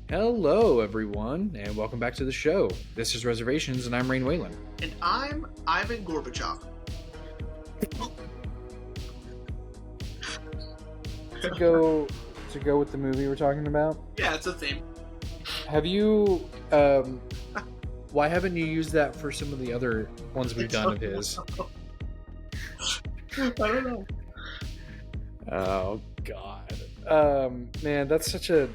Hello, everyone, and welcome back to the show. This is Reservations, and I'm Rain Whalen. And I'm Ivan Gorbachev. To go with the movie we're talking about. Yeah, it's a theme. Have you? Why haven't you used that for some of the other ones we've done of his? I don't know. Oh God, man, that's such a.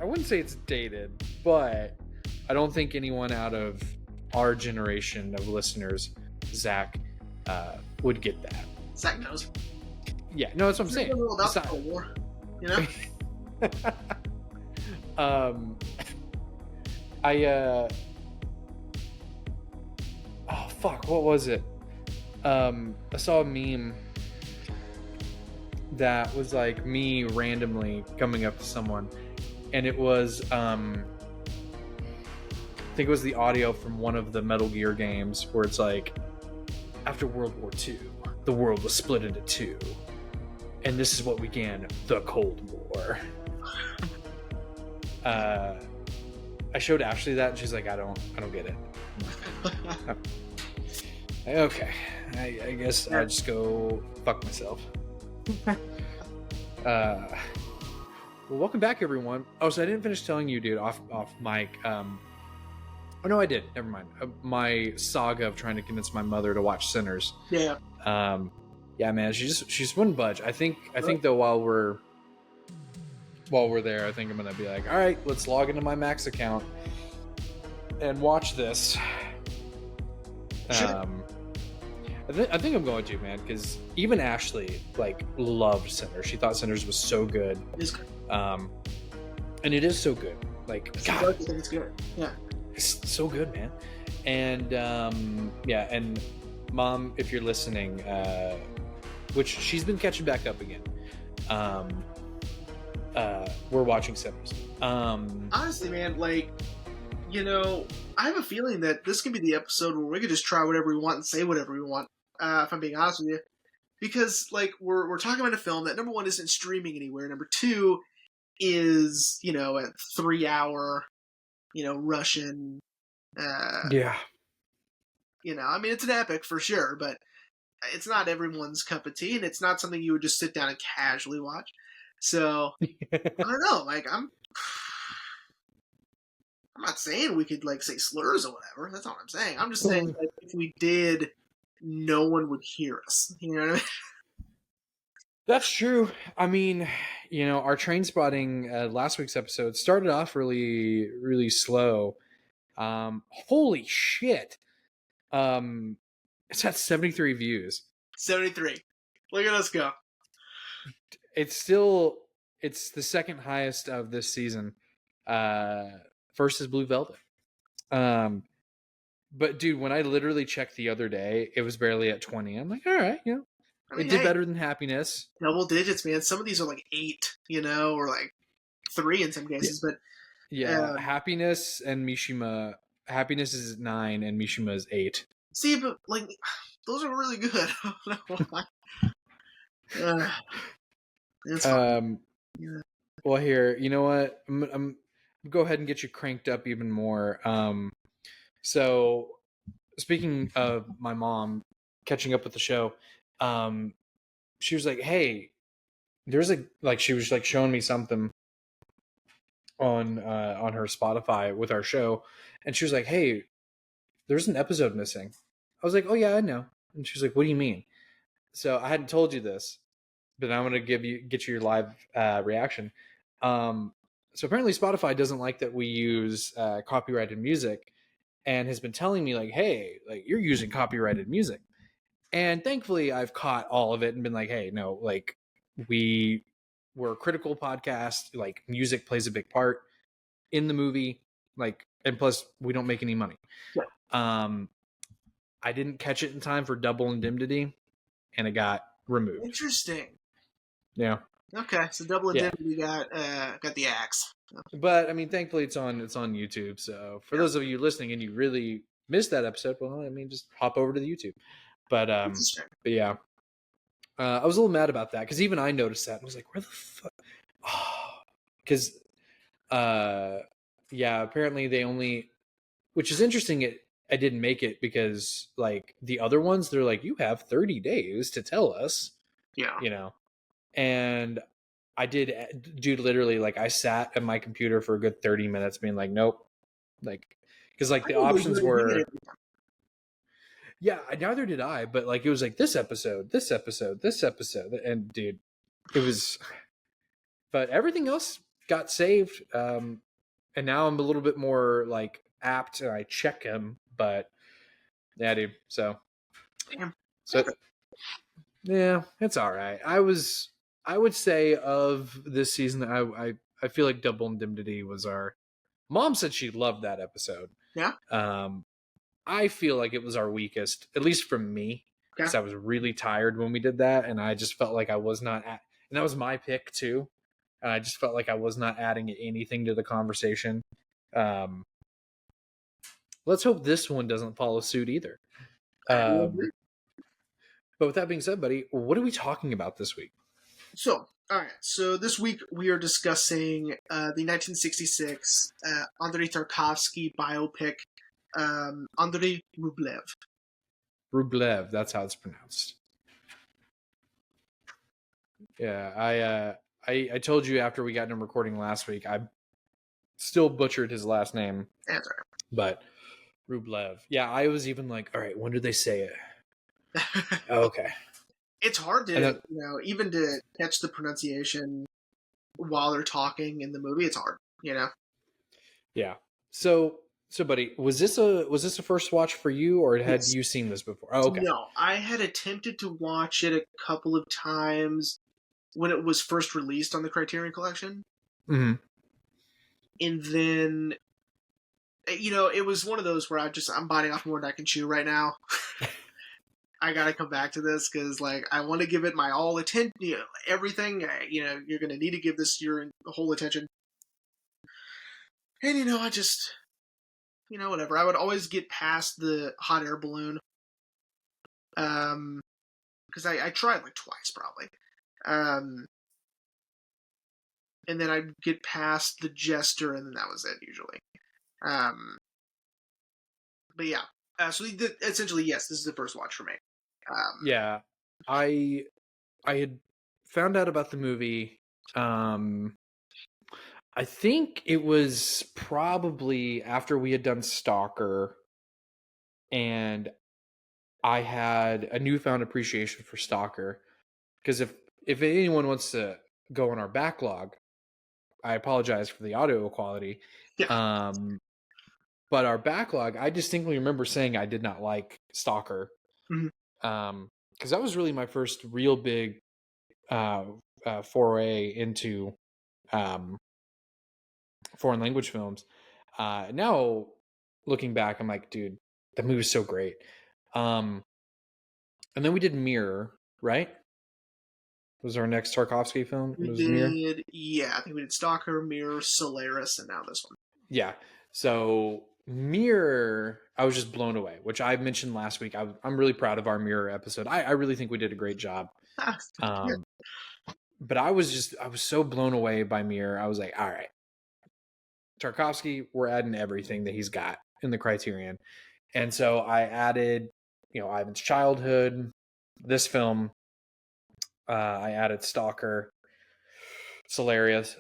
I wouldn't say it's dated, but I don't think anyone out of our generation of listeners, Zach, would get that. Zach knows. Yeah, no, that's what I'm saying. War, you know? Oh fuck, what was it? I saw a meme that was like me randomly coming up to someone, and it was I think it was the audio from one of the Metal Gear games where it's like, after World War II, the world was split into two, and this is what began the Cold War. I showed Ashley that, and she's like, I don't get it. Okay, I guess I'll just go fuck myself. Well, welcome back, everyone. Oh, so I didn't finish telling you, dude, off mic. Oh no, I did. Never mind. My saga of trying to convince my mother to watch Sinners. Yeah. Yeah, man, she just wouldn't budge. I think though, while we're there, I think I'm gonna be like, all right, let's log into my Max account and watch this. Sure. I think I'm going to, man, because even Ashley like loved Sinners. She thought Sinners was so good. It is good. And it is so good. Like, God, I think it's good. Yeah. it's so good, man. And yeah, and Mom, if you're listening, which she's been catching back up again, we're watching Sinners. Honestly, man, like, you know, I have a feeling that this can be the episode where we could just try whatever we want and say whatever we want. If I'm being honest with you, because like we're talking about a film that, number one, isn't streaming anywhere. Number two is, you know, a 3-hour, you know, Russian. Yeah. You know, I mean, it's an epic for sure, but it's not everyone's cup of tea, and it's not something you would just sit down and casually watch. So I don't know. Like, I'm not saying we could like say slurs or whatever. That's not what I'm saying. I'm just saying, like, if we did, no one would hear us. You know what I mean? That's true. I mean, you know, our train spotting last week's episode started off really, really slow. Holy shit. It's at 73 views. 73. Look at us go. It's the second highest of this season. First is Blue Velvet. But dude, when I literally checked the other day, it was barely at 20. I'm like, all right, you know, I mean, it did better than Happiness. Double digits, man. Some of these are like 8, you know, or like 3 in some cases. But yeah, Happiness and Mishima. Happiness is 9 and Mishima is 8. See, but like, those are really good. I don't know why. It's fine. Yeah. Well, here, you know what? I'm go ahead and get you cranked up even more. So speaking of my mom catching up with the show, she was like, "Hey, there's she was like showing me something on her Spotify with our show, and she was like, "Hey, there's an episode missing." I was like, "Oh yeah, I know." And she was like, "What do you mean?" So I hadn't told you this, but I'm gonna get you your live reaction. So apparently Spotify doesn't like that we use copyrighted music, and has been telling me like, "Hey, like you're using copyrighted music." And thankfully I've caught all of it and been like, "Hey, no, like we're a critical podcast. Like music plays a big part in the movie. Like, and plus we don't make any money." Yeah. I didn't catch it in time for Double Indemnity, and it got removed. Interesting. Yeah. Okay, so Double Indemnity got the axe. But I mean, thankfully it's on YouTube. So for those of you listening and you really missed that episode, well, I mean, just hop over to the YouTube. But yeah, I was a little mad about that because even I noticed that and was like, where the fuck? Because Yeah, apparently they only, which is interesting. I didn't make it because like the other ones, they're like, you have 30 days to tell us, Yeah. you know, and I did, dude, literally, like I sat at my computer for a good 30 minutes being like, nope, like, because like I the didn't know you options were doing it were, every time. yeah, neither did I, but like it was like this episode, this episode, this episode, and dude, it was, but everything else got saved. And now I'm a little bit more like apt and I check him, but yeah, dude. Damn. So yeah, it's all right. I would say of this season, I feel like Double Indemnity was our mom said she loved that episode. Yeah. Um, I feel like it was our weakest, at least from me, Okay. because I was really tired when we did that, and I just felt like I was not at, and that was my pick too. And I just felt like I was not adding anything to the conversation. Um, let's hope this one doesn't follow suit either. I will agree. But with that being said, buddy, what are we talking about this week? So, all right. So this week we are discussing the 1966 Andrei Tarkovsky biopic, Andrei Rublev. Rublev, that's how it's pronounced. Yeah, I told you after we got him recording last week, I still butchered his last name, That's all but Rublev. Yeah, I was even like, all right, when did they say it? right. Oh, okay. It's hard to, And even to catch the pronunciation while they're talking in the movie. It's hard, yeah. So, buddy, was this a first watch for you, or had Yes. you seen this before? Oh, okay. No, I had attempted to watch it a couple of times when it was first released on the Criterion Collection, Mm-hmm. and then it was one of those where I'm biting off more than I can chew right now. I gotta come back to this because like I want to give it my all attention, everything. You're gonna need to give this your whole attention, and I just whatever. I would always get past the hot air balloon, because I tried like twice probably, and then I'd get past the jester, and then that was it usually. But yeah, so essentially yes, this is the first watch for me. Yeah, I had found out about the movie. I think it was probably after we had done Stalker, and I had a newfound appreciation for Stalker. Because if anyone wants to go on our backlog, I apologize for the audio quality. Yeah. But our backlog, I distinctly remember saying I did not like Stalker. Mhm. Because that was really my first real big foray into foreign language films. Now looking back, I'm like, dude, that movie was so great. And then we did Mirror, right? Was our next Tarkovsky film? We It was Mirror. did, yeah. I think we did Stalker, Mirror, Solaris, and now this one. Yeah. So Mirror, I was just blown away, which I mentioned last week. I'm really proud of our Mirror episode. I really think we did a great job. But I was so blown away by Mirror. I was like, all right, Tarkovsky, we're adding everything that he's got in the Criterion. And so I added, Ivan's Childhood, this film. I added Stalker, Solaris.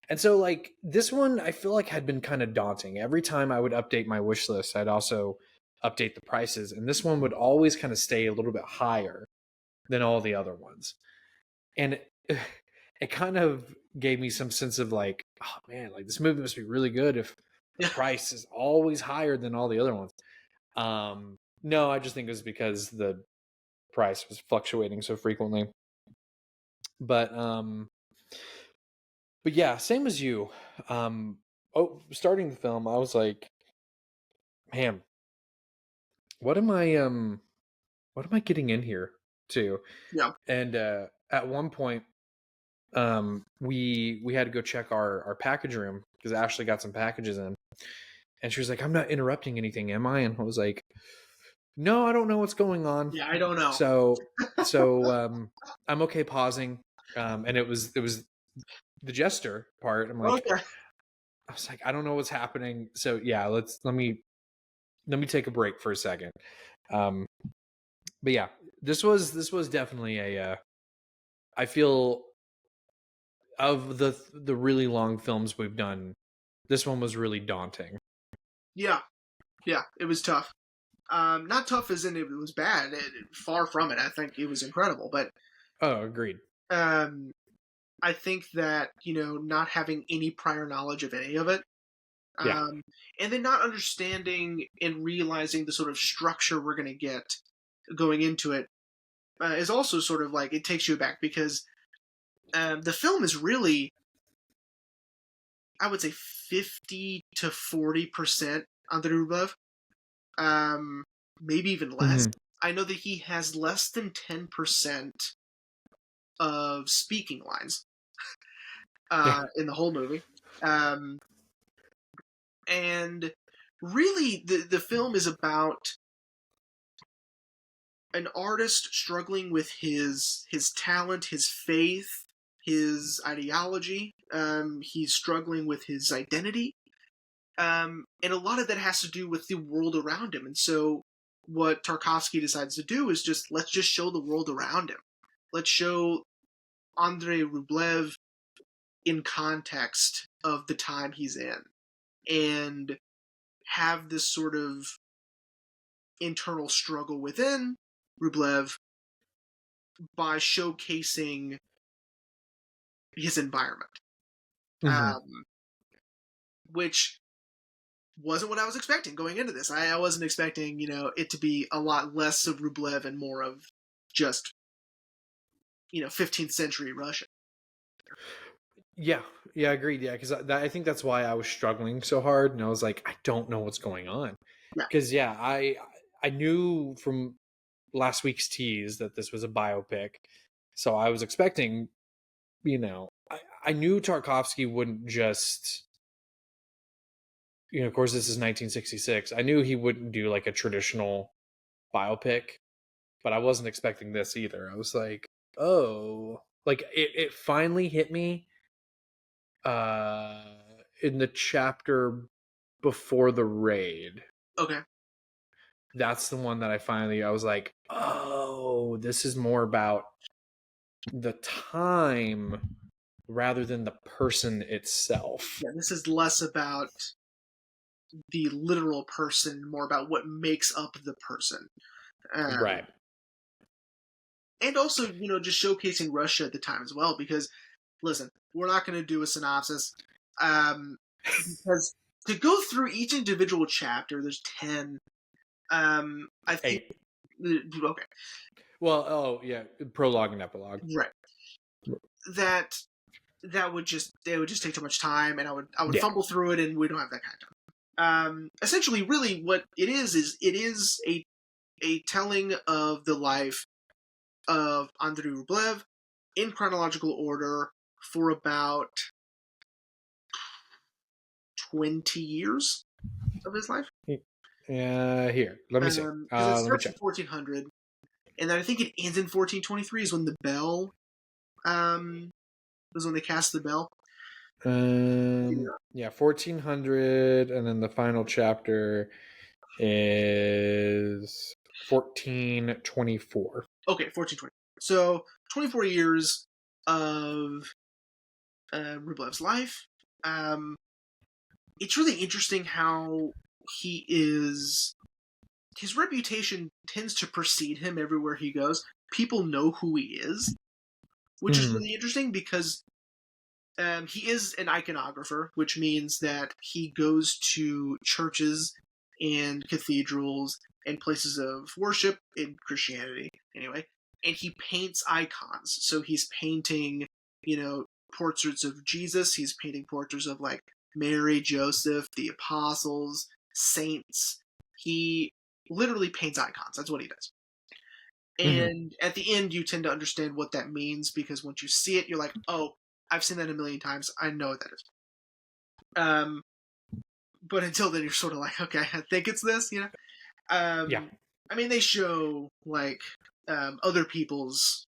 And so like this one, I feel like had been kind of daunting. Every time I would update my wish list, I'd also update the prices. And this one would always kind of stay a little bit higher than all the other ones. And it kind of gave me some sense of like, oh man, like this movie must be really good if the price is always higher than all the other ones. No, I just think it was because the price was fluctuating so frequently. But yeah, same as you. Starting the film, I was like, man, what am I getting in here to? Yeah. And at one point, we had to go check our package room because Ashley got some packages in, and she was like, I'm not interrupting anything, am I? And I was like, no, I don't know what's going on. Yeah, I don't know. So I'm okay pausing. And it was the jester part. I'm like, Okay. I was like, I don't know what's happening. So yeah, let me take a break for a second. But yeah, this was definitely a. I feel of the really long films we've done, this one was really daunting. Yeah, it was tough. Not tough as in it was bad. Far from it. I think it was incredible. But Oh, agreed. um, I think that not having any prior knowledge of any of it, Yeah. and then not understanding and realizing the sort of structure we're going to get going into it is also sort of like it takes you aback because the film is really, I would say, 50 to 40% Andrei Rublev, maybe even less. Mm-hmm. I know that he has less than 10% of speaking lines Yeah. in the whole movie. And really, the film is about an artist struggling with his talent, his faith, his ideology. He's struggling with his identity, and a lot of that has to do with the world around him. And so, what Tarkovsky decides to do is let's just show the world around him. Let's show Andrei Rublev in context of the time he's in, and have this sort of internal struggle within Rublev by showcasing his environment, Mm-hmm. um, which wasn't what I was expecting going into this. I wasn't expecting, it to be a lot less of Rublev and more of just, 15th century Russia. Yeah, yeah, agreed. Yeah, because I think that's why I was struggling so hard, and I was like, I don't know what's going on. Yeah. Because yeah, I knew from last week's tease that this was a biopic, so I was expecting, I knew Tarkovsky wouldn't just, of course, this is 1966. I knew he wouldn't do like a traditional biopic, but I wasn't expecting this either. I was like, oh, like it finally hit me uh in the chapter before the raid. Okay. That's the one that I was like, oh, this is more about the time rather than the person itself. Yeah, this is less about the literal person, more about what makes up the person. Right. And also, just showcasing Russia at the time as well, because, listen, we're not going to do a synopsis. Because to go through each individual chapter, there's 10. I think. 8. Okay. Well, oh yeah, prologue and epilogue. Right. That would just take too much time, and I would Yeah. fumble through it, and we don't have that kind of time. Essentially, really, what it is a telling of the life of Andrei Rublev in chronological order for about 20 years of his life. Here, let me see. Because it Let me starts check. in 1400, and then I think it ends in 1423 is when the bell was when they cast the bell. Yeah, 1400, and then the final chapter is 1424. Okay, 1420. So 24 years of Rublev's life. It's really interesting how his reputation tends to precede him everywhere he goes. People know who he is, which is really interesting because he is an iconographer, which means that he goes to churches and cathedrals and places of worship in Christianity, anyway, and he paints icons. So he's painting, portraits of Jesus. He's painting portraits of like Mary, Joseph, the apostles, saints. He literally paints icons. That's what he does. And at the end, you tend to understand what that means because once you see it, you're like, oh, I've seen that a million times. I know what that is. But until then, you're sort of like, okay, I think it's this, Yeah. I mean, they show like other people's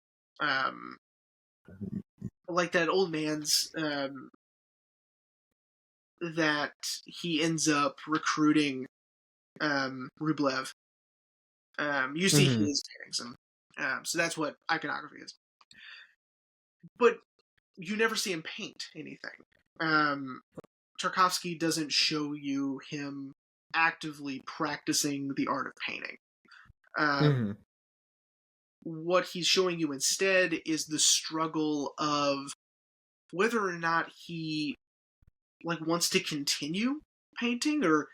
like that old man's that he ends up recruiting Rublev. You see Mm-hmm. his pairings, and so that's what iconography is. But you never see him paint anything. Tarkovsky doesn't show you him actively practicing the art of painting. Mm-hmm. What he's showing you instead is the struggle of whether or not he wants to continue painting, or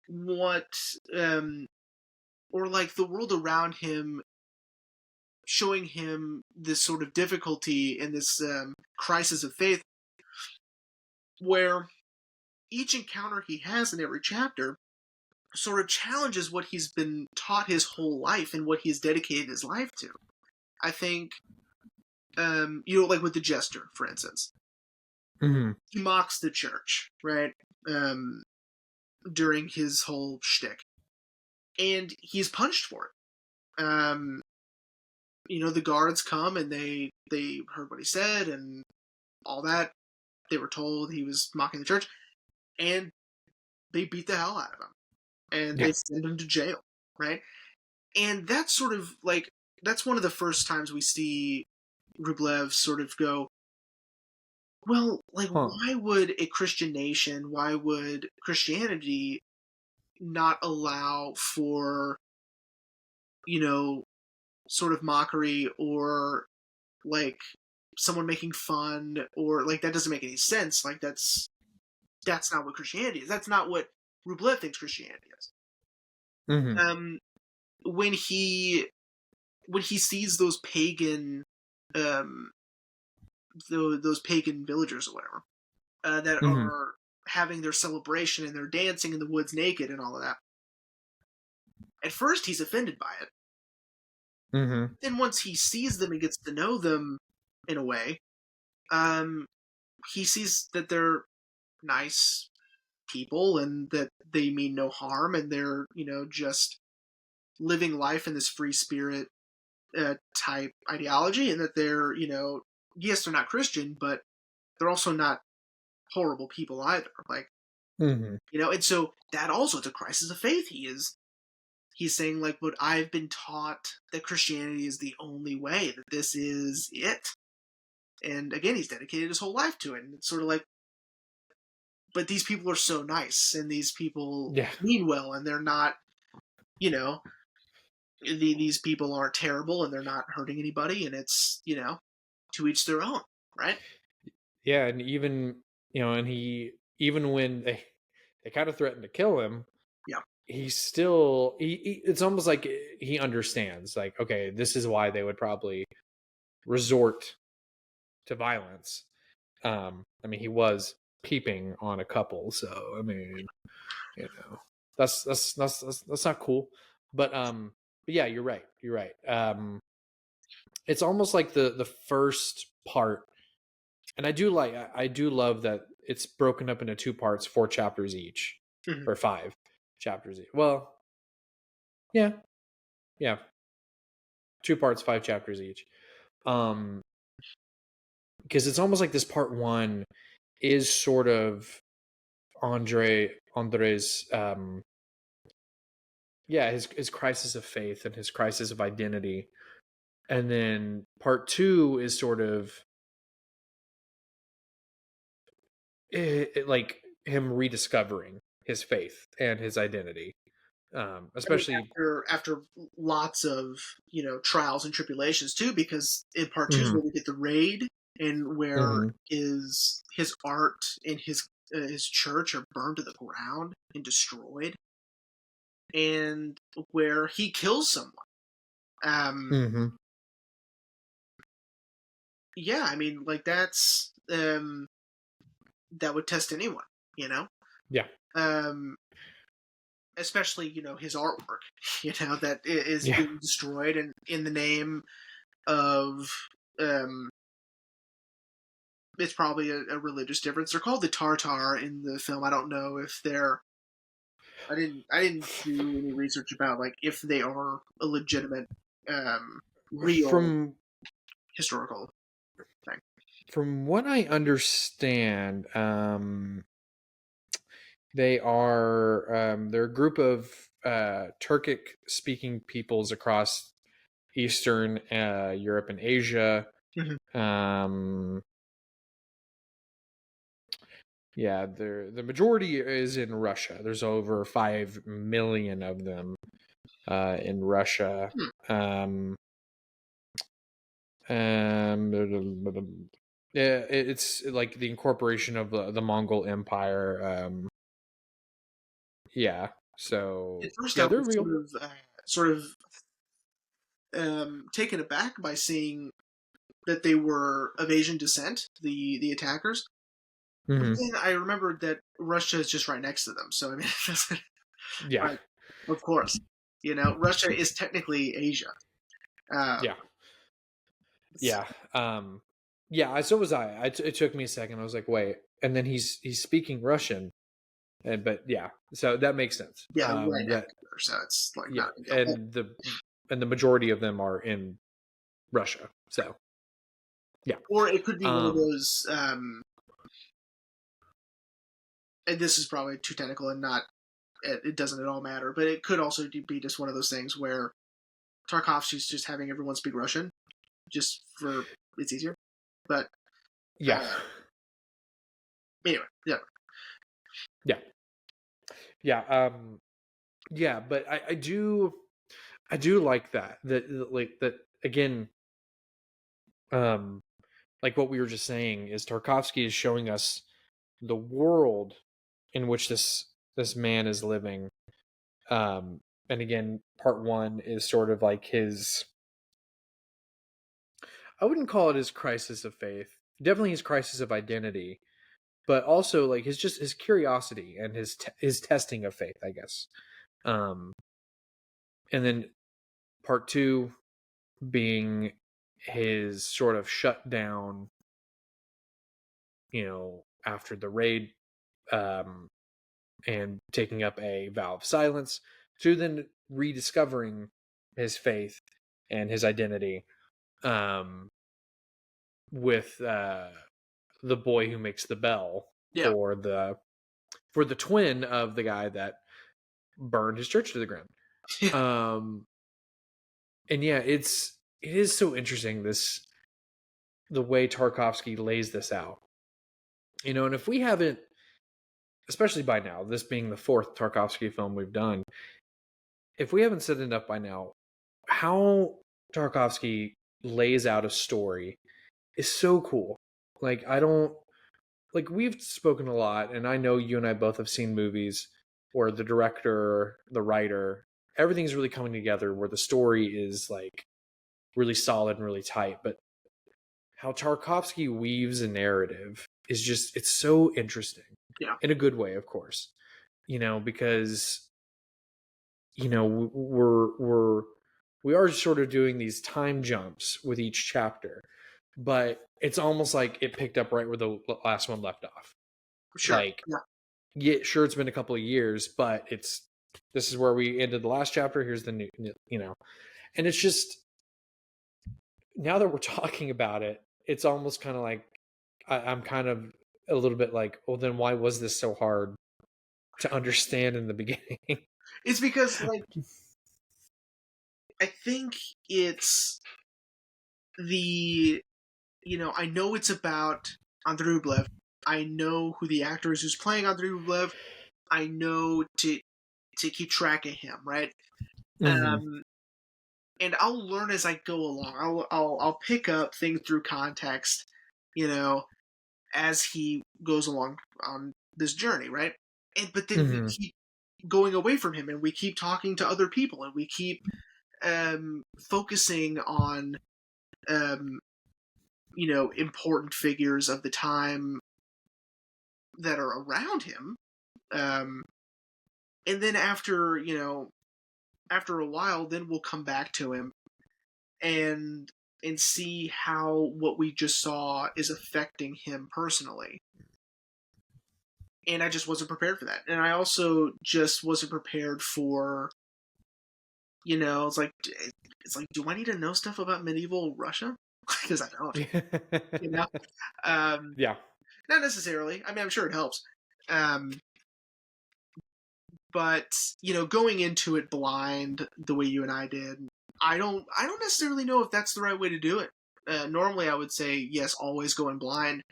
what, or the world around him showing him this sort of difficulty and this crisis of faith, where each encounter he has in every chapter sort of challenges what he's been taught his whole life and what he's dedicated his life to. I think, like with the Jester, for instance, Mm-hmm. he mocks the church, right? During his whole shtick, and he's punished for it. The guards come and they heard what he said and all that. They were told he was mocking the church, and they beat the hell out of him, and Yeah. they send him to jail, right? And that's sort of that's one of the first times we see Rublev sort of go, well, why would a Christian nation, why would Christianity not allow for, sort of mockery, or someone making fun, or that doesn't make any sense. That's not what Christianity is. That's not what Rublev thinks Christianity is. Mm-hmm. When he sees those pagan um those pagan villagers or whatever, that Mm-hmm. are having their celebration and they're dancing in the woods naked and all of that. At first, he's offended by it. Mm-hmm. Then once he sees them and gets to know them in a way, he sees that they're nice people and that they mean no harm, and they're just living life in this free spirit type ideology, and that they're yes, they're not Christian, but they're also not horrible people either. Mm-hmm. And so that also, it's a crisis of faith. He's saying, but I've been taught that Christianity is the only way, that this is it. And again, he's dedicated his whole life to it. And it's sort of but these people are so nice, and these people Yeah. mean well, and they're not, these people aren't terrible, and they're not hurting anybody, and it's, to each their own, right? Yeah, and even and he, even when they kind of threatened to kill him, Yeah. he still it's almost like he understands, like, okay, this is why they would probably resort to violence. I mean, he was peeping on a couple, so I mean, that's not cool. But yeah, you're right. You're right. It's almost like the first part, and I do love that it's broken up into two parts, 4 chapters each, Mm-hmm. or 5 chapters each. Well, yeah, yeah, 2 parts, 5 chapters each. Because it's almost like this part one is sort of Andrei's yeah, his crisis of faith and his crisis of identity, and then part two is sort of like him rediscovering his faith and his identity, I mean, especially. after lots of trials and tribulations too, because in part two is Mhm, where we get the raid, and where mhm, his art and his church are burned to the ground and destroyed, and where he kills someone. mhm. Yeah, I mean, that would test anyone, you know. Yeah, Um, Especially his artwork, that is yeah. being destroyed, and in the name of um it's probably a religious difference. They're called the Tartar in the film. I don't know if they're. I didn't do any research about if they are a legitimate, real From historical thing. from what I understand, they're a group of Turkic speaking peoples across Eastern Europe and Asia. Mhm. Um, yeah, the majority is in Russia. There's over 5 million of them in Russia. Hmm. Um, yeah, it's like the incorporation of the Mongol Empire. Yeah, so At first, I yeah, they're was real. sort of taken aback by seeing that they were of Asian descent, the attackers. But Hmm. then I remembered that Russia is just right next to them, so I mean, it doesn't. Yeah, Right, of course, Russia is technically Asia. yeah, Um, yeah. Yeah. So was I. It took me a second. I was like, wait, and then he's speaking Russian, but yeah, so that makes sense. yeah, right That next to her, so it's like yeah, not a big deal. and the majority of them are in Russia. So yeah. Or it could be one of Um. those. And this is probably too technical and not. It doesn't at all matter, but it could also be just one of those things where Tarkovsky's just having everyone speak Russian, just for it's easier. But Yeah. anyway, yeah, Yeah. Yeah. Yeah. But I do like that like that again. Um. Like what we were just saying is Tarkovsky is showing us the world in which this man is living. And again, part one is sort of like his, I wouldn't call it his crisis of faith, definitely his crisis of identity, but also like his curiosity and his testing of faith, I guess. um and then part two being his sort of shutdown, after the raid, um and taking up a vow of silence, to then rediscovering his faith and his identity, um, with the boy who makes the bell yeah, for the twin of the guy that burned his church to the ground. yeah, Um, and yeah, it is so interesting, the way Tarkovsky lays this out. And if we haven't, especially by now, this being the fourth Tarkovsky film we've done, if we haven't said enough by now, how Tarkovsky lays out a story is so cool. Like I don't like we've spoken a lot, and I know you and I both have seen movies where the director, the writer, everything's really coming together, where the story is like really solid and really tight. But how Tarkovsky weaves a narrative is just, it's so interesting, yeah, in a good way, of course. Because we are sort of doing these time jumps with each chapter, but it's almost like it picked up right where the last one left off. sure, Like, yeah. yeah, sure, it's been a couple of years, but this is where we ended the last chapter. Here's the new, and it's just, now that we're talking about it, it's almost kind of like I'm kind of a little bit like, well, then why was this so hard to understand in the beginning? It's because like I think it's the I know it's about Andrei Rublev. I know who the actor is who's playing Andrei Rublev. I know to keep track of him, right? Hmm. Um, and I'll learn as I go along. I'll pick up things through context, you know, as he goes along on this journey, right? But then we Hmm. keep going away from him, and we keep talking to other people, and we keep focusing on um, important figures of the time that are around him. Um, and then after a while, then we'll come back to him and see how what we just saw is affecting him personally. And I just wasn't prepared for that. And I also just wasn't prepared for, it's like, do I need to know stuff about medieval Russia? because I don't. You know, um, Yeah. not necessarily. I mean, I'm sure it helps. Um, but going into it blind the way you and I did, I don't necessarily know if that's the right way to do it. Normally, I would say yes, always go in blind.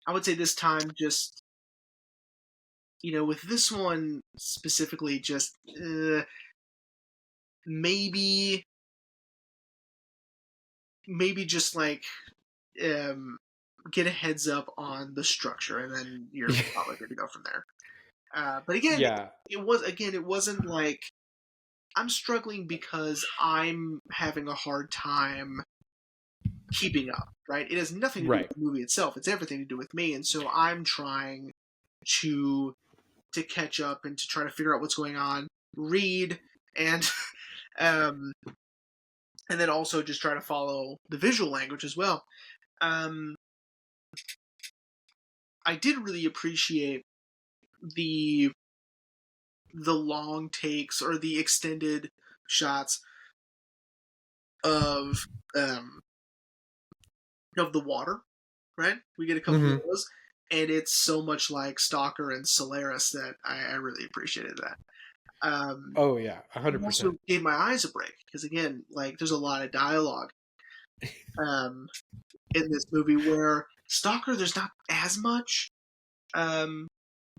I would say this time, just with this one specifically, just maybe just like um, get a heads up on the structure, and then you're probably good to go from there. But again, Yeah. it wasn't like I'm struggling because I'm having a hard time keeping up, right? It has nothing to do with Right. the movie itself. It's everything to do with me. And so I'm trying to catch up and to try to figure out what's going on, read, and um and then also just try to follow the visual language as well. Um I did really appreciate the long takes or the extended shots of um the water, right? We get a couple of Hmm. those, and it's so much like Stalker and Solaris that I really appreciated that. Oh yeah, It also 100%. gave my eyes a break because again, like there's a lot of dialogue um, in this movie where Stalker there's not as much. Um,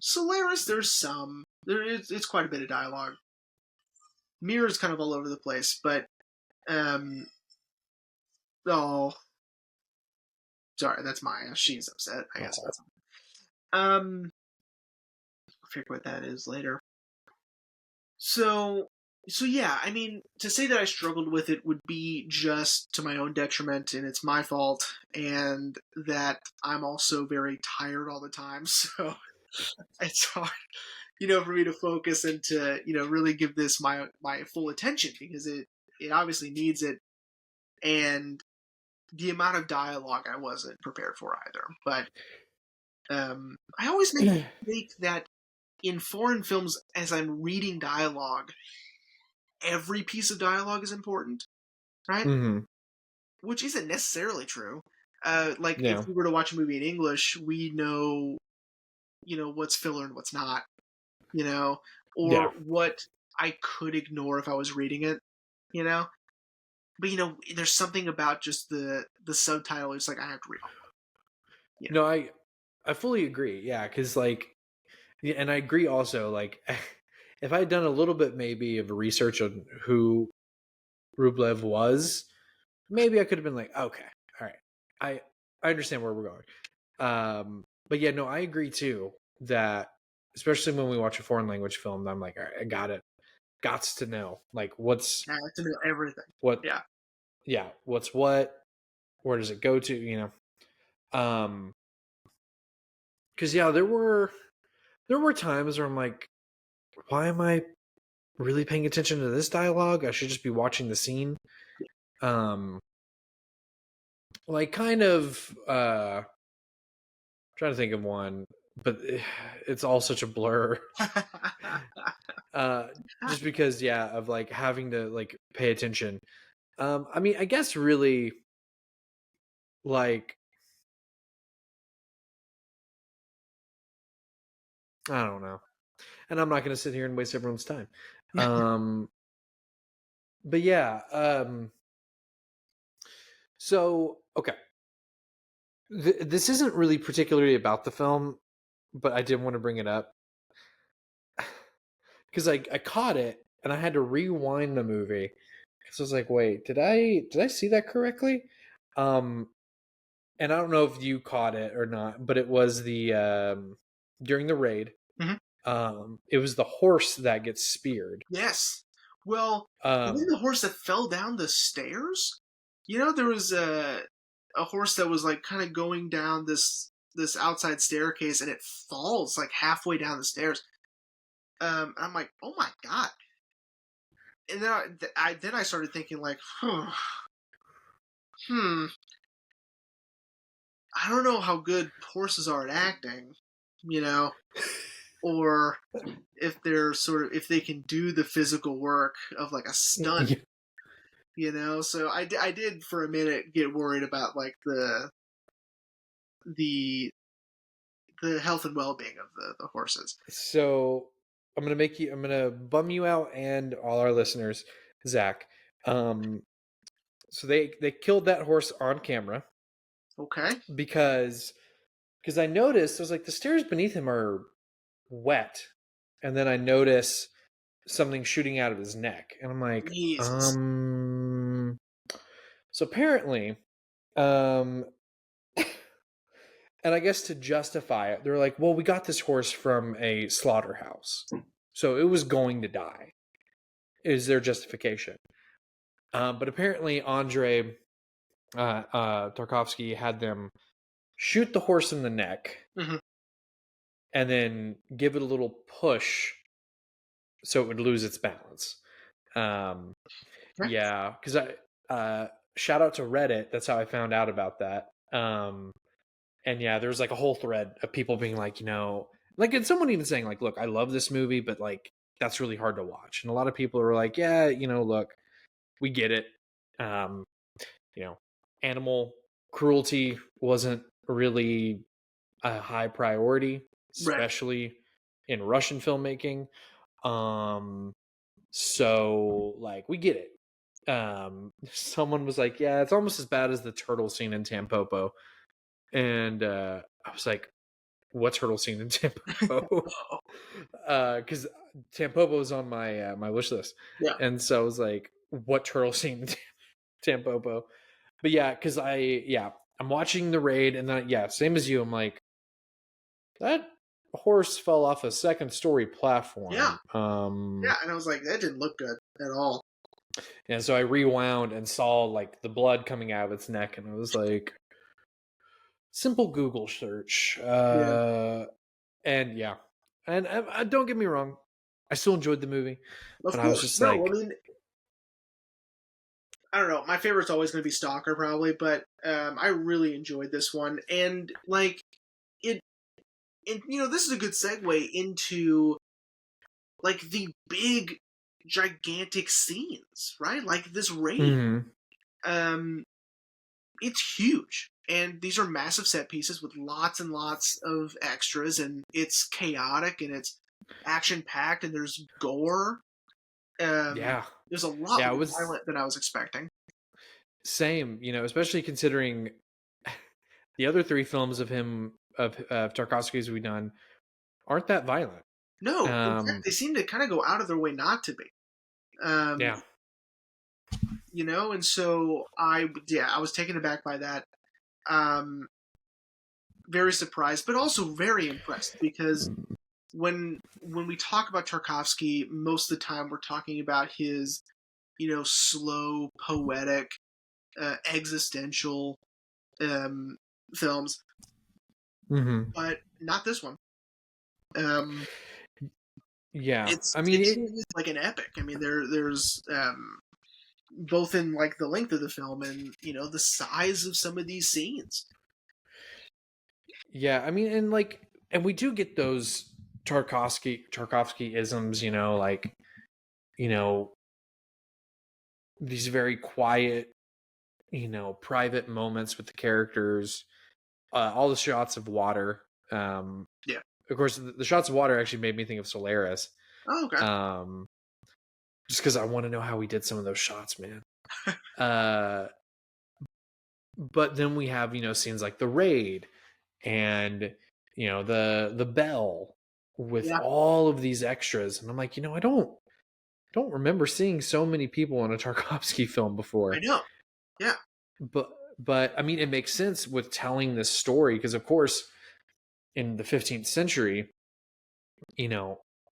Solaris there's some. It's quite a bit of dialogue. Mirror's kind of all over the place, but um, oh, sorry, that's Maya. She's upset. I guess Oh. that's I'll figure what that is later. So yeah, I mean, to say that I struggled with it would be just to my own detriment, and it's my fault, and that I'm also very tired all the time. So it's hard, for me to focus and to really give this my full attention because it obviously needs it, and the amount of dialogue I wasn't prepared for either. But I always make the mistake that in foreign films, as I'm reading dialogue, every piece of dialogue is important, right? Hmm. Which isn't necessarily true. Like if Yeah. we were to watch a movie in English, we know, what's filler and what's not, or Yeah. what I could ignore if I was reading it, you know. But there's something about just the subtitle. It's like I have to read all of No, I fully agree. Yeah, because like, yeah, and I agree also. Like, if I had done a little bit maybe of research on who Rublev was, maybe I could have been like, okay, all right, I understand where we're going. But yeah, no, I agree too that especially when we watch a foreign language film, I'm like, all right, I got it, gots to know like I have to know everything. what, Yeah. yeah, what's what, where does it go to, um, because yeah, there were times where I'm like, why am I really paying attention to this dialogue? I should just be watching the scene. Um, like kind of trying to think of one, but it's all such a blur. uh just because yeah, of like having to like pay attention. I mean, I guess really like I don't know. And I'm not going to sit here and waste everyone's time. Um but yeah, so okay. This isn't really particularly about the film, but I did want to bring it up because I caught it and I had to rewind the movie because I was like, wait, did I see that correctly? Um, and I don't know if you caught it or not, but it was the during the raid. Mhm. It was the horse that gets speared. Yes. Well, wasn't Um, the horse that fell down the stairs? There was a horse that was like kind of going down this outside staircase, and it falls like halfway down the stairs. I'm like, oh my god! And then I started thinking like, hmm, I don't know how good horses are at acting, or if they're if they can do the physical work of like a stunt. You know, so I did for a minute get worried about like the the health and well being of the horses. So I'm gonna bum you out and all our listeners, Zach. Um, so they killed that horse on camera Okay. because I noticed, I was like, the stairs beneath him are wet, and then I notice something shooting out of his neck, and I'm like, Jesus. so apparently, um, and I guess to justify it, they're like, well, we got this horse from a slaughterhouse, so it was going to die. Is their justification? But apparently, Andrei Tarkovsky had them shoot the horse in the neck Hmm. and then give it a little push so it would lose its balance. Um, Okay. yeah, because shout out to Reddit. That's how I found out about that. And yeah, there was like a whole thread of people being like, and someone even saying like, look, I love this movie, but like that's really hard to watch. And a lot of people were like, yeah, look, we get it. Um, Animal cruelty wasn't really a high priority, Right. especially in Russian filmmaking. So like we get it. Someone was like, yeah, it's almost as bad as the turtle scene in Tampopo. And I was like, what turtle scene in Tampopo? Because Tampopo is on my my wish list. Yeah. And so I was like, what turtle scene in Tampopo? But yeah, because I'm watching the raid, and then same as you, I'm like, that horse fell off a second story Yeah. platform. Yeah. And I was like, that didn't look good at all. And so I rewound and saw like the blood coming out of its neck, and I was like, simple Google search. Yeah. And yeah, and don't get me wrong, I still enjoyed the movie, Of but I was course. just No, I like, mean, I don't know. My favorite's always going to be Stalker, probably, but I really enjoyed this one, and like it. And this is a good segue into like the big, gigantic scenes, right? Like this raid. mm-hmm. Um, it's huge, and these are massive set pieces with lots and lots of extras, and it's chaotic and it's action packed, and there's gore. Um, Yeah, there's a lot yeah, it more was violent than I was expecting. same, especially considering the other three films of him of Tarkovsky's we've done aren't that violent. No, in fact, they seem to kind of go out of their way not to be. Um, Yeah. and so I was taken aback by that. Um, very surprised, but also very impressed because when we talk about Tarkovsky, most of the time we're talking about his, slow, poetic, existential films, Mm-hmm. but not this one. Um, Yeah, it's I mean, it's like an epic. I mean, there's both in like the length of the film and the size of some of these scenes. yeah, I mean, and we do get those Tarkovsky isms, like, you know, these very quiet, private moments with the characters, all the shots of water. Yeah. Of course, the shots of water actually made me think of Solaris. Oh, okay. Just because I want to know how he did some of those shots, man. uh, but then we have scenes like the raid and the bell with Yeah, all of these extras, and I'm like, I don't remember seeing so many people in a Tarkovsky film I before. know. Yeah. but I mean, it makes sense with telling this story because of course in the 15th century,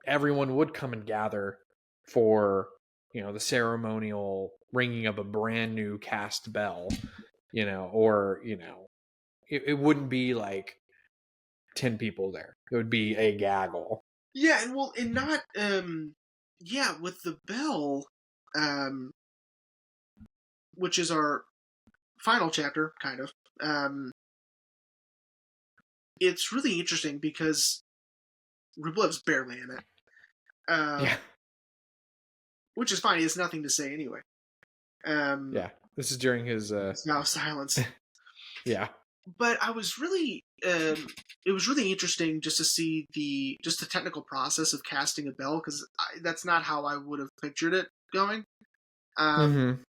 everyone would come and gather for the ceremonial ringing of a brand new cast bell, or it wouldn't be like 10 people there. It would be a gaggle. Yeah, and well, and not yeah, with the bell, um, which is our final chapter, kind of. Um, it's really interesting because Rublev's barely in it, Yeah. which is fine. He has nothing to say anyway. Yeah. This is during his Now silence. yeah. But I was really, it was really interesting just to see the technical process of casting a bell, because that's not how I would have pictured it going. Um, Mm-hmm.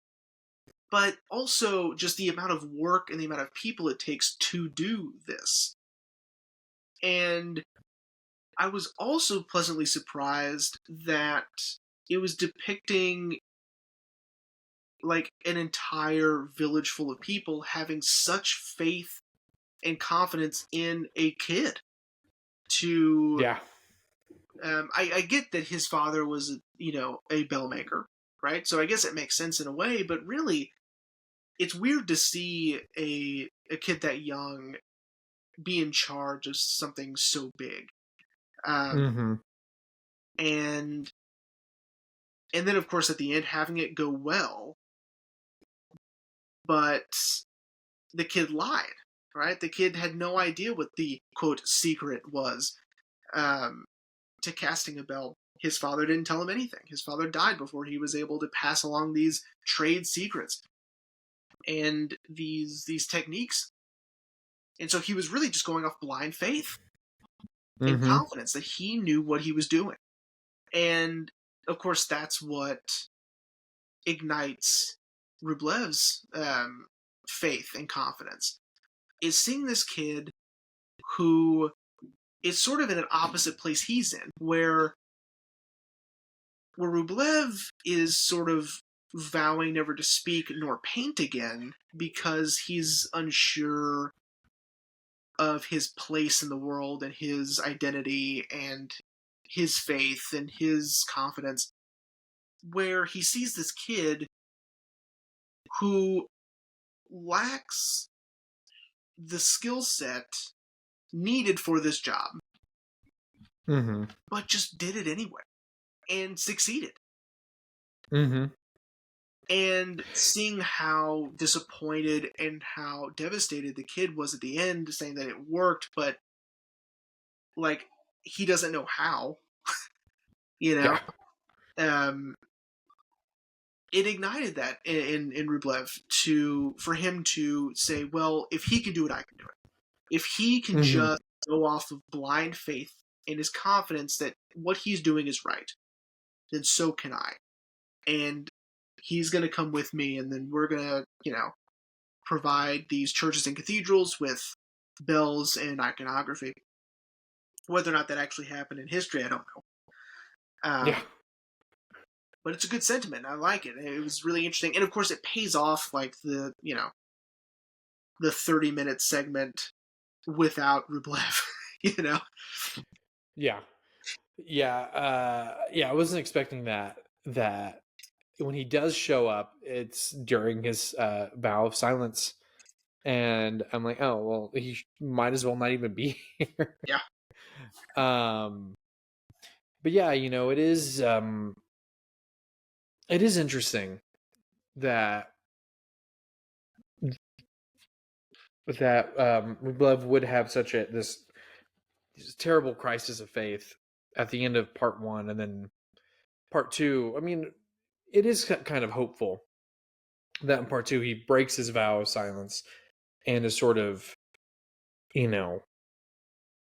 but also just the amount of work and the amount of people it takes to do this. And I was also pleasantly surprised that it was depicting like an entire village full of people having such faith and confidence in a kid to Yeah. I get that his father was, a bell maker, right? So I guess it makes sense in a way, but really, it's weird to see a kid that young be in charge of something so big, Mm-hmm. and then of course at the end having it go well, but the kid lied, right? The kid had no idea what the quote secret was um, to casting a bell. His father didn't tell him anything. His father died before he was able to pass along these trade secrets and these techniques. And so he was really just going off blind faith and Mm-hmm. confidence that he knew what he was doing. And of course, that's what ignites Rublev's faith and confidence, is seeing this kid who is sort of in an opposite place he's in, where Rublev is sort of vowing never to speak nor paint again because he's unsure of his place in the world and his identity and his faith and his confidence, where he sees this kid who lacks the skill set needed for this job, Mm-hmm. but just did it anyway and succeeded. Mm-hmm. And seeing how disappointed and how devastated the kid was at the end, saying that it worked, but like he doesn't know how, you know, Yeah. um, it ignited that in Rublev for him to say, well, if he can do it, I can do it. If he can Mm-hmm. just go off of blind faith and his confidence that what he's doing is right, then so can I. And he's going to come with me, and then we're going to, provide these churches and cathedrals with bells and iconography. Whether or not that actually happened in history, I don't know. Yeah. But it's a good sentiment. I like it. It was really interesting, and of course, it pays off like the 30-minute segment without Rublev. you know. Yeah. Yeah. Yeah. I wasn't expecting that when he does show up, it's during his vow of silence. And I'm like, oh, well, he might as well not even be here. Yeah. um, but yeah, it is interesting that Rublev would have such this terrible crisis of faith at the end of part one, and then part two. I mean, it is kind of hopeful that in part two he breaks his vow of silence and is sort of, you know,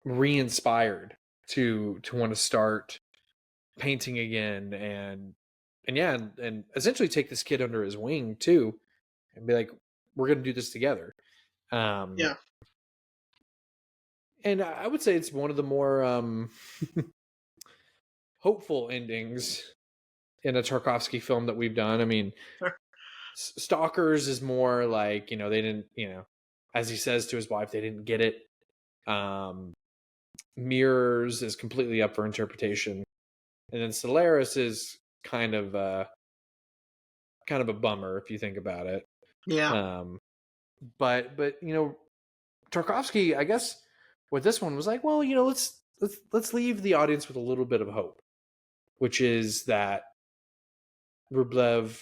re-inspired to want to start painting again, and yeah, and essentially take this kid under his wing too, and be like, we're gonna do this together. um Yeah. and I would say it's one of the more hopeful endings in a Tarkovsky film that we've done. I mean, Stalkers is more like, they didn't, as he says to his wife, they didn't get it. um Mirrors is completely up for interpretation, and then Solaris is kind of a bummer if you think about it. Yeah. But Tarkovsky, I guess, with this one was like, well, let's leave the audience with a little bit of hope, which is that Rublev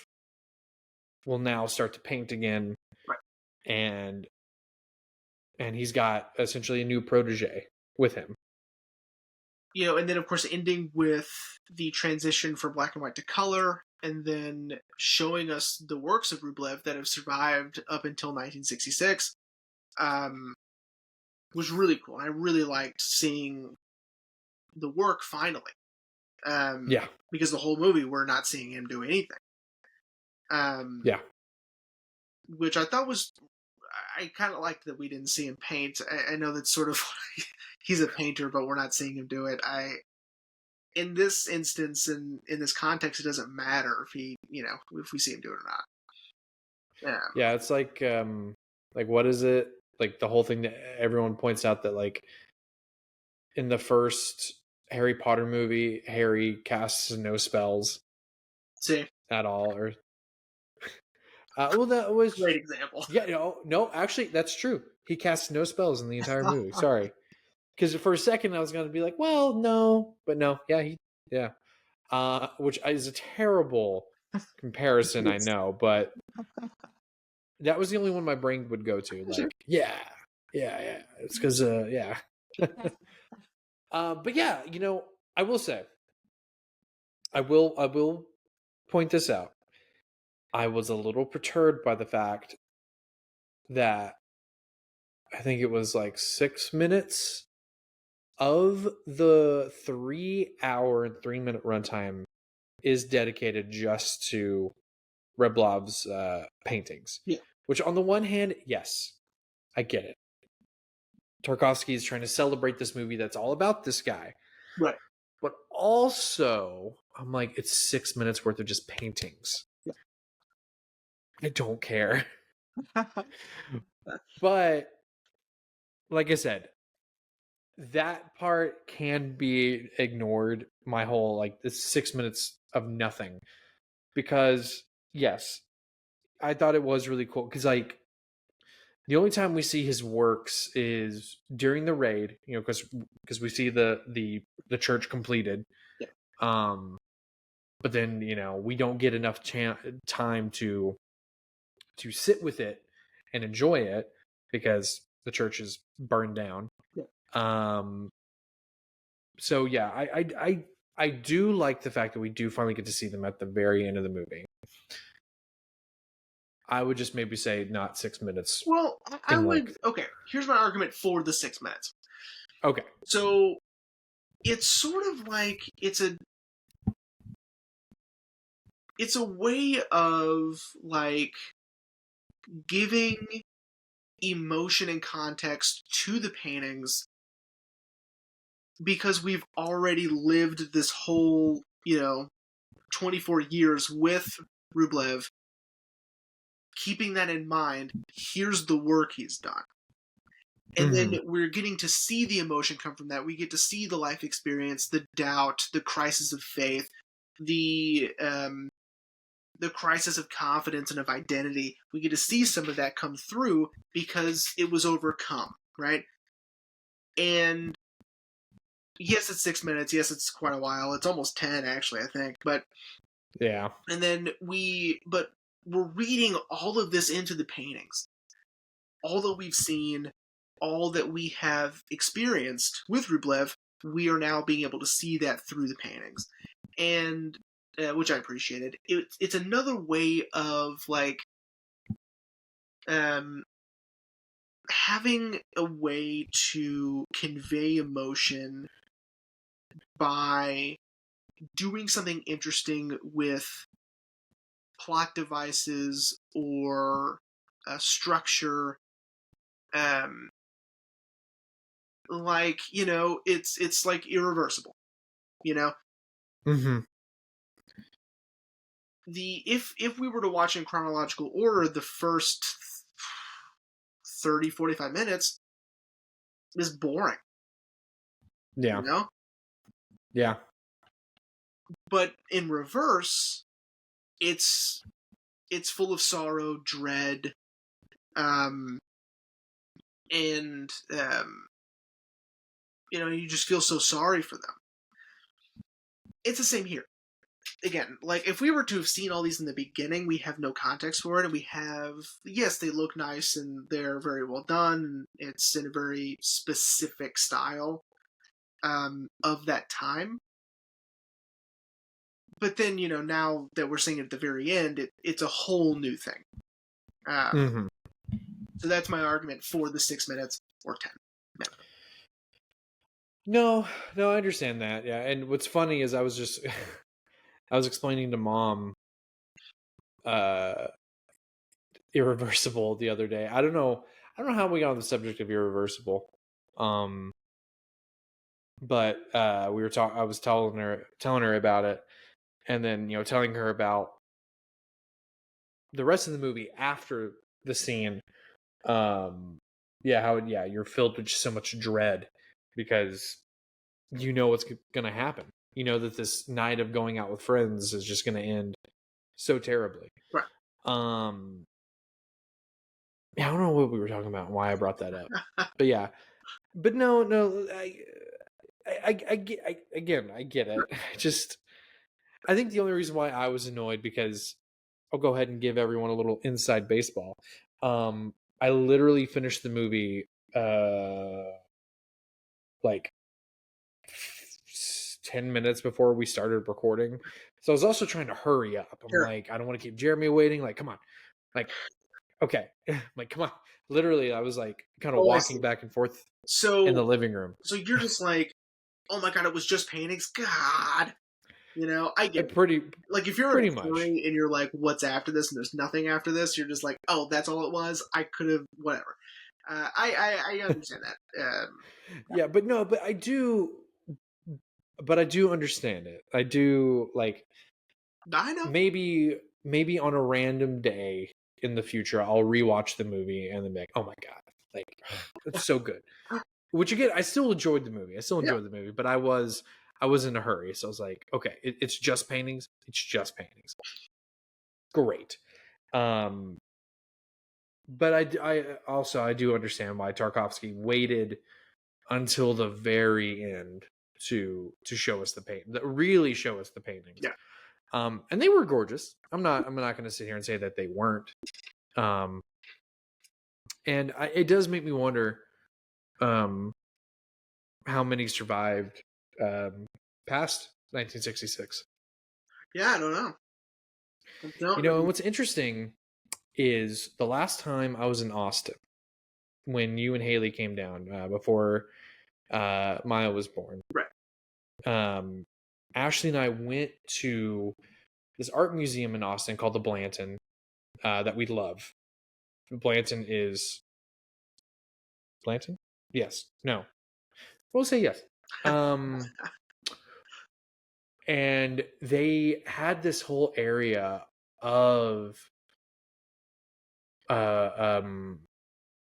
will now start to paint again, Right. and he's got essentially a new protege with him. And then of course ending with the transition from black and white to color, and then showing us the works of Rublev that have survived up until 1966 was really cool. I really liked seeing the work finally. Yeah. Because the whole movie we're not seeing him do anything. Yeah. Which I thought was, I kind of liked that we didn't see him paint. I know that's sort of he's a painter, but we're not seeing him do it. In this instance and in this context, it doesn't matter if he, if we see him do it or not. Yeah. Yeah, it's like what is it? Like the whole thing that everyone points out that like in the first Harry Potter movie, Harry casts no spells See, at all, or well, that was great example. yeah, no, actually, that's true. He casts no spells in the entire movie. Sorry, because for a second I was going to be like, well, no, but no, yeah, which is a terrible comparison, I know, but that was the only one my brain would go to. Like, Sure. yeah, it's because, yeah. But yeah, I will say, I will point this out. I was a little perturbed by the fact that I think it was like 6 minutes of the 3 hour and 3 minute runtime is dedicated just to Rublev's paintings. Yeah. Which, on the one hand, yes, I get it. Tarkovsky is trying to celebrate this movie that's all about this guy. Right. But also, I'm like, it's 6 minutes worth of just paintings. Yeah. I don't care. But, like I said, that part can be ignored. My whole, like, this 6 minutes of nothing. Because, yes, I thought it was really cool. Because, like, the only time we see his works is during the raid, because we see the church completed. Yeah. But then we don't get enough time to sit with it and enjoy it because the church is burned down. Yeah. So yeah, I do like the fact that we do finally get to see them at the very end of the movie. I would just maybe say not 6 minutes. Well, I would. length. Okay, here's my argument for the 6 minutes. Okay. So it's sort of like it's a way of like giving emotion and context to the paintings because we've already lived this whole 24 years with Rublev. Keeping that in mind, here's the work he's done. And then we're getting to see the emotion come from that. We get to see the life experience, the doubt, the crisis of faith, the crisis of confidence and of identity. We get to see some of that come through because it was overcome, right? And yes, it's 6 minutes. Yes, it's quite a while. It's almost 10, actually, I think. But yeah. And then we're reading all of this into the paintings. All that we've seen, all that we have experienced with Rublev, we are now being able to see that through the paintings. And, which I appreciated. It's another way of, like, having a way to convey emotion by doing something interesting with plot devices or structure. Like, it's like irreversible. Mm-hmm. If we were to watch in chronological order, the first 30-45 minutes is boring. Yeah. Yeah. But in reverse, it's full of sorrow, dread, and you just feel so sorry for them. It's the same here. Again, like, if we were to have seen all these in the beginning, we have no context for it, and we have, yes, they look nice, and they're very well done, and it's in a very specific style of that time. but then now that we're seeing it at the very end, it's a whole new thing. Mm-hmm. So that's my argument for the 6 minutes or 10 minutes. No, I understand that. Yeah, and what's funny is I was explaining to Mom Irreversible the other day. I don't know how we got on the subject of Irreversible. But I was telling her about it, and then telling her about the rest of the movie after the scene. You're filled with so much dread because what's going to happen. You know that this night of going out with friends is just going to end so terribly. Right. Yeah, I don't know what we were talking about and why I brought that up. But yeah. But no, I get it. I think the only reason why I was annoyed, because I'll go ahead and give everyone a little inside baseball. I literally finished the movie like 10 minutes before we started recording. So I was also trying to hurry up. I'm like, I don't want to keep Jeremy waiting. Like, come on. Like, okay. Like, come on. Literally, I was like kind of walking back and forth in the living room. So you're just like, oh my God, it was just paintings? God. I get it. Pretty like if you're pretty in a story and you're like, what's after this, and there's nothing after this, you're just like, oh, that's all it was. I could have whatever. I understand that. Yeah, but I do understand it. I do, like, I know. Maybe on a random day in the future, I'll rewatch the movie and then be like, oh my God, like, it's so good. Which again, I still enjoyed the movie. The movie, but I was in a hurry, so I was like, okay, it's just paintings. It's just paintings. Great. But I do understand why Tarkovsky waited until the very end to show us really show us the paintings. Yeah. And they were gorgeous. I'm not going to sit here and say that they weren't. And it does make me wonder how many survived past 1966. Yeah, I don't know. And what's interesting is the last time I was in Austin, when you and Haley came down before Maya was born. Right. Ashley and I went to this art museum in Austin called the Blanton that we love. Blanton is Blanton? Yes. No. We'll say yes. And they had this whole area of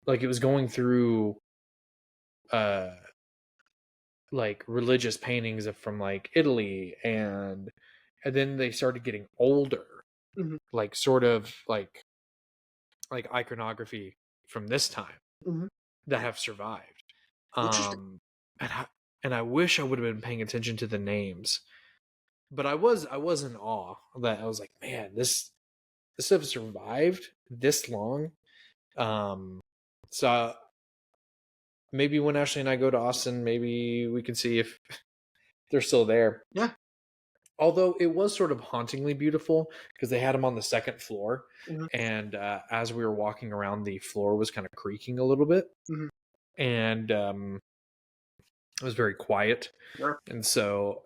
like it was going through like religious paintings from like Italy, and then they started getting older, mm-hmm. like sort of like iconography from this time mm-hmm. that have survived. And I wish I would have been paying attention to the names, but I was in awe that I was like, man, this stuff survived this long. So maybe when Ashley and I go to Austin, maybe we can see if they're still there. Yeah. Although it was sort of hauntingly beautiful because they had them on the second floor, mm-hmm. and as we were walking around, the floor was kind of creaking a little bit, mm-hmm. and it was very quiet. Sure. And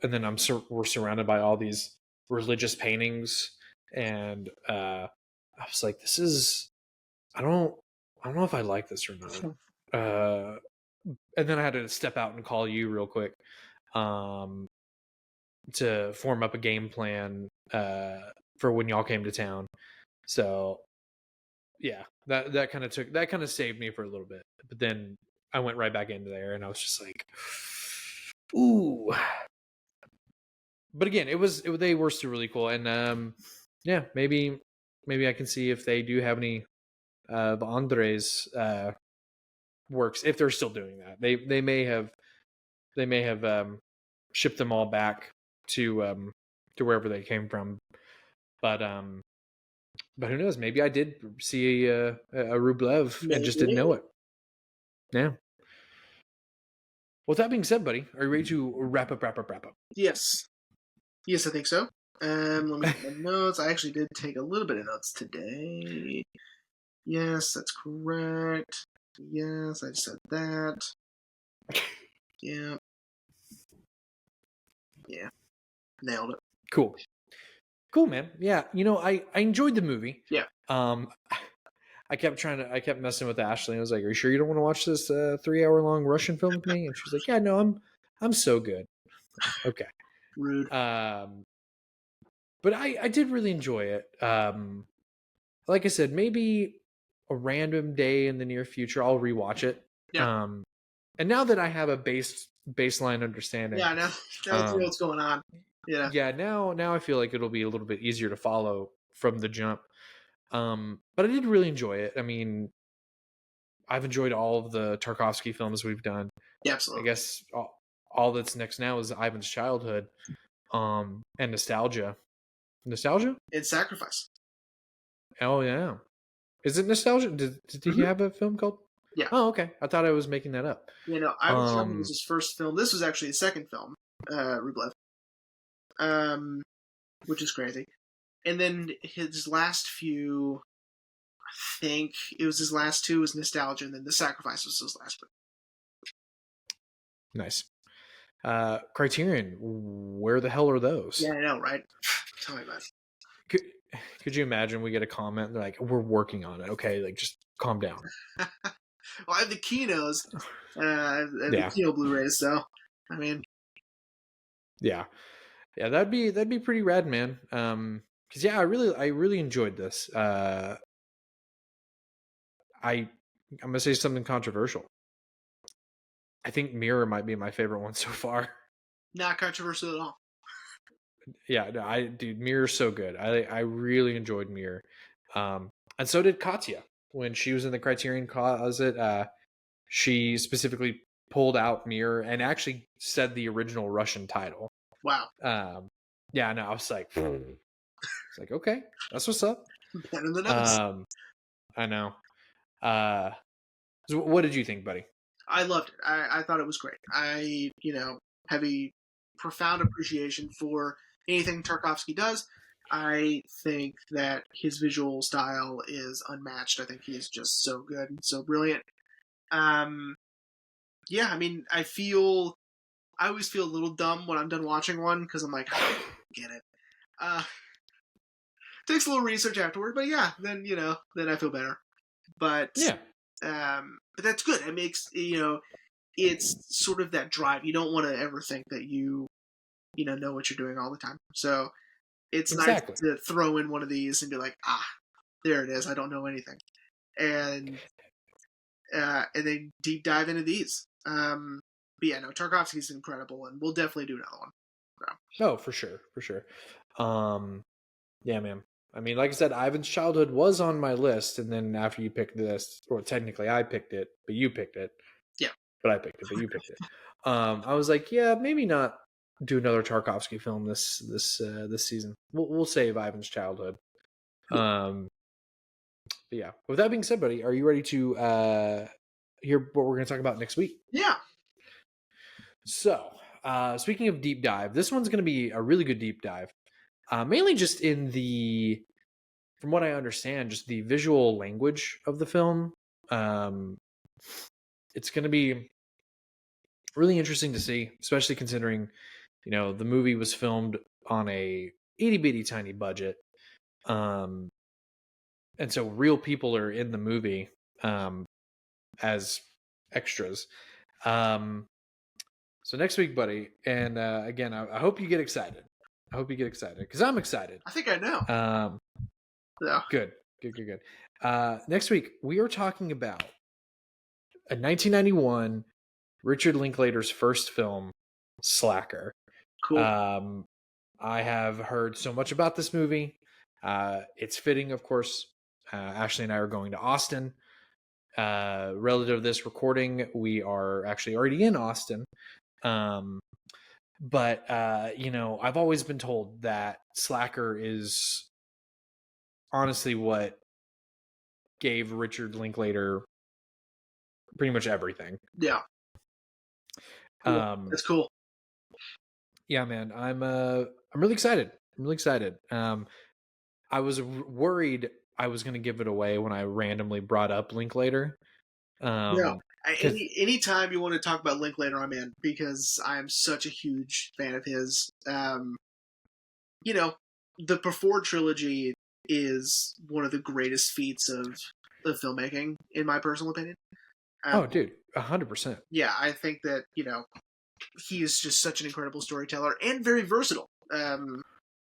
then we're surrounded by all these religious paintings, and I was like, this is, I don't know if I like this or not. And then I had to step out and call you real quick to form up a game plan for when y'all came to town. So yeah, that kind of saved me for a little bit. But then I went right back into there, and I was just like, ooh. But again, they were still really cool, and yeah, maybe I can see if they do have any of Andrei's works, if they're still doing that. They may have shipped them all back to wherever they came from, but who knows? Maybe I did see a Rublev and just didn't know it. Yeah. With that being said, buddy, are you ready to wrap up? Yes, I think so. Let me get my notes. I actually did take a little bit of notes today. Yes, that's correct. Yes, I said that. Yeah. Yeah. Nailed it. Cool, man. Yeah, I enjoyed the movie. Yeah. I kept messing with Ashley. I was like, "Are you sure you don't want to watch this 3-hour long Russian film with me?" And she's like, "Yeah, no, I'm so good." Okay. Rude. But I did really enjoy it. Like I said, maybe a random day in the near future, I'll rewatch it. Yeah. And now that I have a baseline understanding, Yeah, now let's see what's going on. Yeah. yeah, now I feel like it'll be a little bit easier to follow from the jump. But I did really enjoy it. I mean, I've enjoyed all of the Tarkovsky films we've done. Yeah, I absolutely. guess all that's next now is Ivan's Childhood, and Nostalgia. Nostalgia? It's Sacrifice. Oh yeah. Is it Nostalgia? Did he Mm-hmm. have a film called? Yeah. Oh, okay. I thought I was making that up. Ivan Childhood was his first film. This was actually his second film, Rublev. Which is crazy. And then his last few, I think it was his last two was Nostalgia, and then The Sacrifice was his last one. Nice. Criterion. Where the hell are those? Yeah, I know, right? Tell me about Could, could you imagine we get a comment? They're like, "We're working on it." Okay, like just calm down. it. Well, I have the Kinos, the Yeah. Kino Blu-rays, so I mean, Yeah. That'd be pretty rad, man. Because yeah, I really enjoyed this. I'm gonna say something controversial. I think Mirror might be my favorite one so far. not controversial at all. Yeah, no, dude, Mirror's so good. I really enjoyed Mirror. And so did Katya when she was in the Criterion Closet. She specifically pulled out Mirror and actually said the original Russian title. Wow. Yeah, no, I was like, it's like, okay, that's what's up. Better than us. I know. So what did you think, buddy? I loved it. I thought it was great. I have a profound appreciation for anything Tarkovsky does. I think that his visual style is unmatched. I think he's just so good and so brilliant. Yeah, I mean, I always feel a little dumb when I'm done watching one because I'm like, oh, get it. Takes a little research afterward, but yeah, then then I feel better. But Yeah, but that's good. It makes it's sort of that drive. You don't want to ever think that you know what you're doing all the time. So it's exactly. nice to throw in one of these and be like, there it is. I don't know anything, and then deep dive into these. But yeah, no, Tarkovsky's incredible, and we'll definitely do another one. So. Oh, for sure, for sure. Yeah, man. I mean, like I said, Ivan's Childhood was on my list, and then after you picked this, or technically I picked it, but you picked it. Yeah. But I picked it, but you picked it. I was like, yeah, maybe not do another Tarkovsky film this season. We'll save Ivan's Childhood. Yeah. But yeah. With that being said, buddy, are you ready to hear what we're going to talk about next week? Yeah. So, speaking of deep dive, this one's going to be a really good deep dive. Mainly just in from what I understand, just the visual language of the film. It's going to be really interesting to see, especially considering, the movie was filmed on a itty bitty tiny budget. And so real people are in the movie as extras. So next week, buddy, and again, I hope you get excited. I hope you get excited because I'm excited. I think I know. Yeah. Good. Next week, we are talking about a 1991 Richard Linklater's first film, Slacker. Cool. I have heard so much about this movie. It's fitting, of course. Ashley and I are going to Austin. Relative to this recording, we are actually already in Austin. But I've always been told that Slacker is honestly what gave Richard Linklater pretty much everything. Yeah. Cool. That's cool. Yeah, man. I'm really excited. I'm really excited. I was worried I was going to give it away when I randomly brought up Linklater. No, Because anytime you want to talk about Linklater, I'm in because I'm such a huge fan of his. You know, the Before trilogy is one of the greatest feats of filmmaking, in my personal opinion. oh, dude, 100%. Yeah, I think that he is just such an incredible storyteller and very versatile.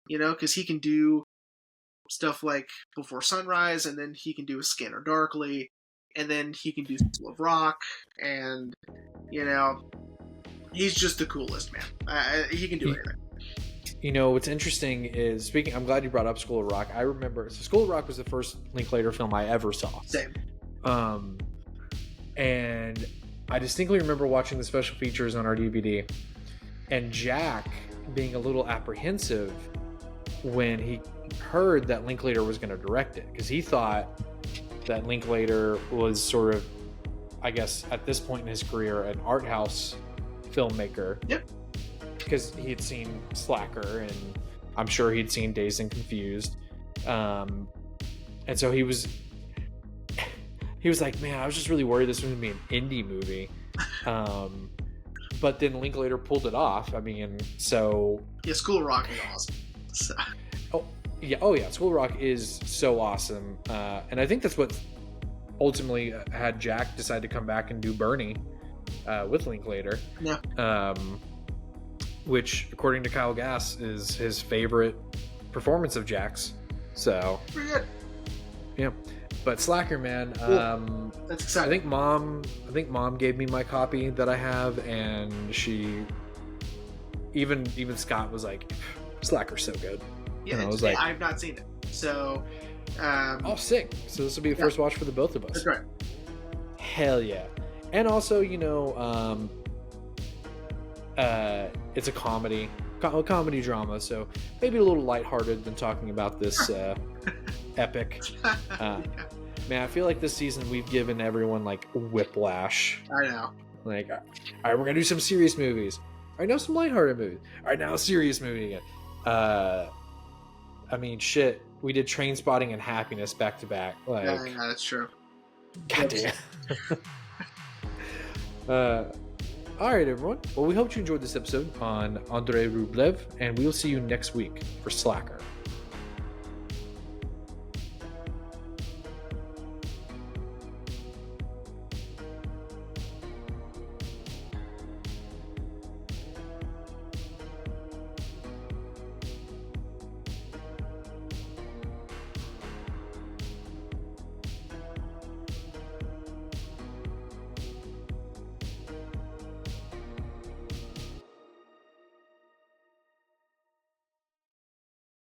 Because he can do stuff like Before Sunrise, and then he can do A Scanner Darkly, and then he can do School of Rock, and he's just the coolest, man. He can do anything. What's interesting is I'm glad you brought up School of Rock. I remember School of Rock was the first Linklater film I ever saw. Same. And I distinctly remember watching the special features on our DVD, and Jack being a little apprehensive when he heard that Linklater was going to direct it, because he thought that Linklater was sort of, I guess, at this point in his career, an art house filmmaker. Yep. Because he had seen Slacker, and I'm sure he'd seen Dazed and Confused, and so he was like, man, I was just really worried this was going to be an indie movie. But then Linklater pulled it off. I mean, so yeah, School of Rock is awesome. So. Oh yeah, School of Rock is so awesome, and I think that's what ultimately had Jack decide to come back and do Bernie with Linklater. Yeah. Which, according to Kyle Gass, is his favorite performance of Jack's. So pretty good. Yeah, but Slacker, man. That's exciting. I think mom gave me my copy that I have, and she even Scott was like, Slacker's so good. Yeah, and I was like, I've not seen it, so oh, sick. So this will be the first watch for the both of us. That's right. Hell yeah. And also, it's a comedy drama, so maybe a little lighthearted than talking about this epic. Man, I feel like this season we've given everyone like whiplash. I know. Like, all right, we're gonna do some serious movies. All right, now some lighthearted movies. All right, now a serious movie again. I mean, shit. We did Train Spotting and Happiness back to back. Like, yeah, that's true. Goddamn. All right, everyone. Well, we hope you enjoyed this episode on Andrei Rublev, and we'll see you next week for Slacker.